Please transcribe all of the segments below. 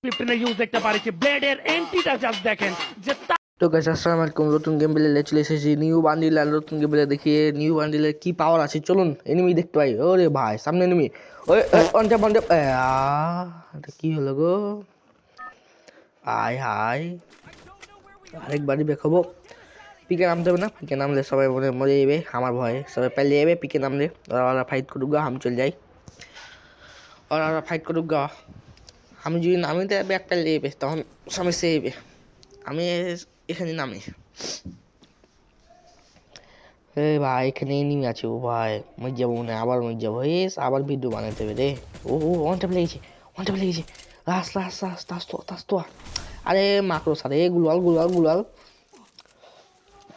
15 use দেখতে পারেছি ব্লেডের এন্টিটা just দেখেন যে তো গাইস আসসালামু আলাইকুম, নতুন গেম প্লে চলে এসেছি। নিউ বান্ডিল আর নতুন গেম প্লে দেখিয়ে নিউ বান্ডিলের কি পাওয়ার আছে চলুন এনিমি দেখতে পাই। ওরে ভাই সামনে এনিমি, ওই অনটা বন্ধে এটা কি হলো গো? আয় হাই, আরেকবারই দেখাবো। পিকে নামতে হবে না, পিকে নামলে সবাই মনে মরে যাবে, আমার ভয়ে সবাই পালিয়ে যাবে। পিকে নামলে ওরা ফাইট করুক গা, আমি চলে যাই। ওরা ফাইট করুক গা, আমি যদি নামি তো ব্যাগ পালিয়ে যাবে, তখন সমস্যা যাবে। আমি এখানে নামি। এ ভাই এখানে এনিমি আছে, ও ভাই মরে যাবো মনে হয়, আবার মরে যাবো। আবার ভিডিও বানাতে হবে রে। ও ওয়ান ট্যাপ লেগেছে, ওয়ান ট্যাপ লেগেছে। রাস্তা রাস্তা রাস্তা আস্তো আস্তো। আরে মাকড়সা রে, গুলাল গুলাল গুলাল,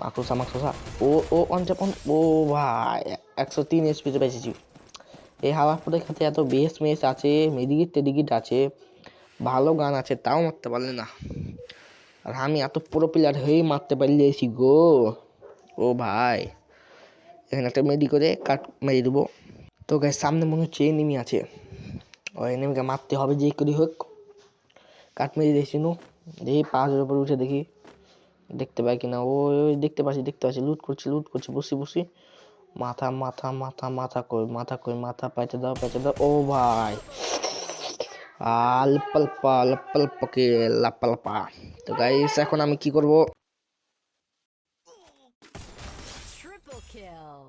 মাকড়সা মাকড়সা। ও ও ওয়ান ট্যাপ, ও ভাই 103 এসপিতে বেঁচেছি। এই হাওয়া পরে খাতে এত বেস মেস আছে, মেডিকিট টেডিকিট আছে, ভালো গান আছে, তাও মারতে পারলে না। আর আমি এত পুরো প্লেয়ার হয়েই মারতে পারলেছি গো। ও ভাই এখানে একটা মেডি করে কাট মেরে দেবো। তো গাইস সামনে মনে হচ্ছে এনিমি আছে, ওই এনিমিকে মারতে হবে যে করি হোক। কাট মেরে দিয়েছি নু, দেখি পাহাড়ের উপর উঠে দেখি দেখতে পাই কিনা। ওই দেখতে পাচ্ছি দেখতে পাচ্ছি, লুট করছি বসি বসি। মাথা মাথা মাথা মাথা কই মাথা কই, মাথা পাইতে দাও পাইতে দাও। ও ভাই আলপালপা লাপালপাকে লাপালপা। তো গাইস এখন আমি কি করব? Triple kill.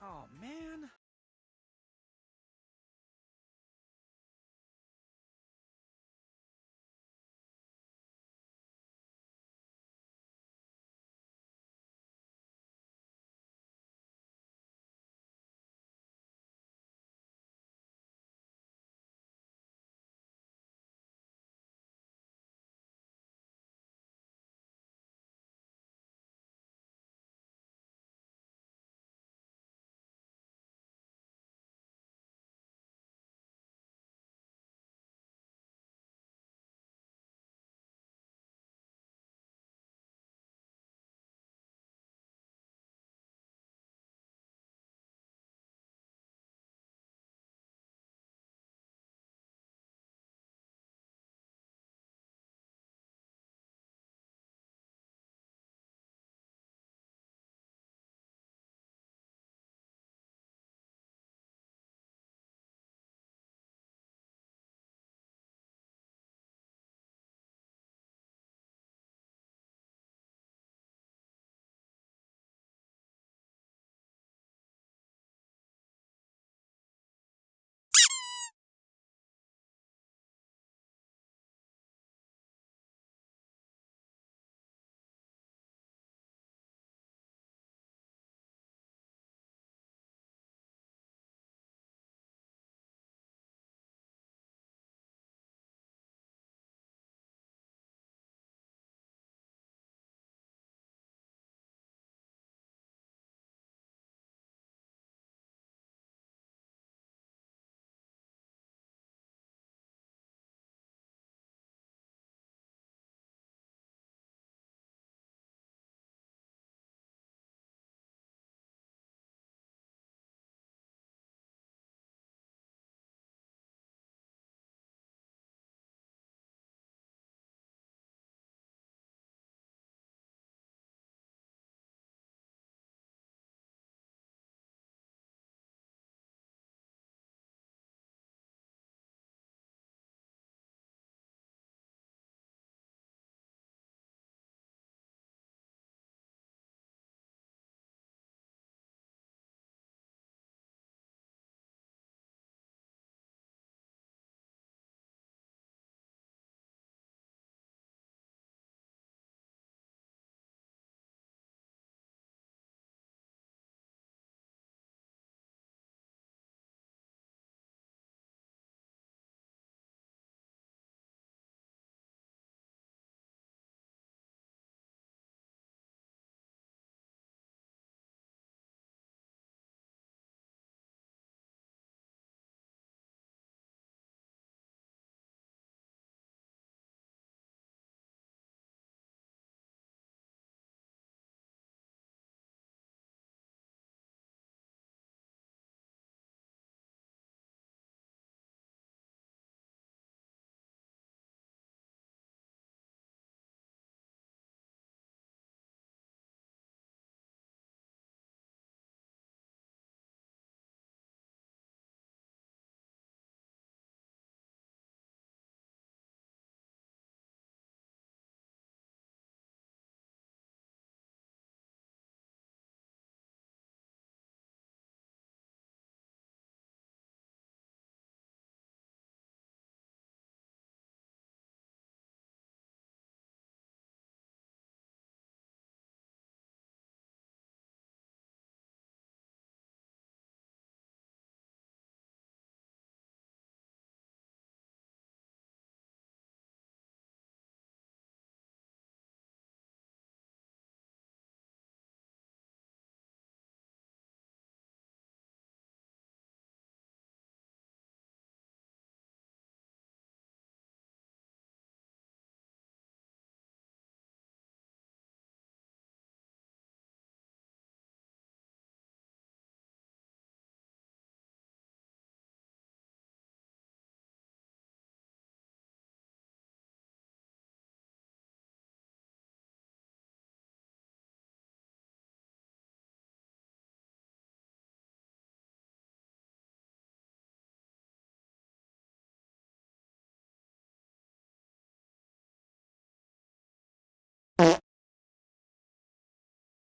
oh man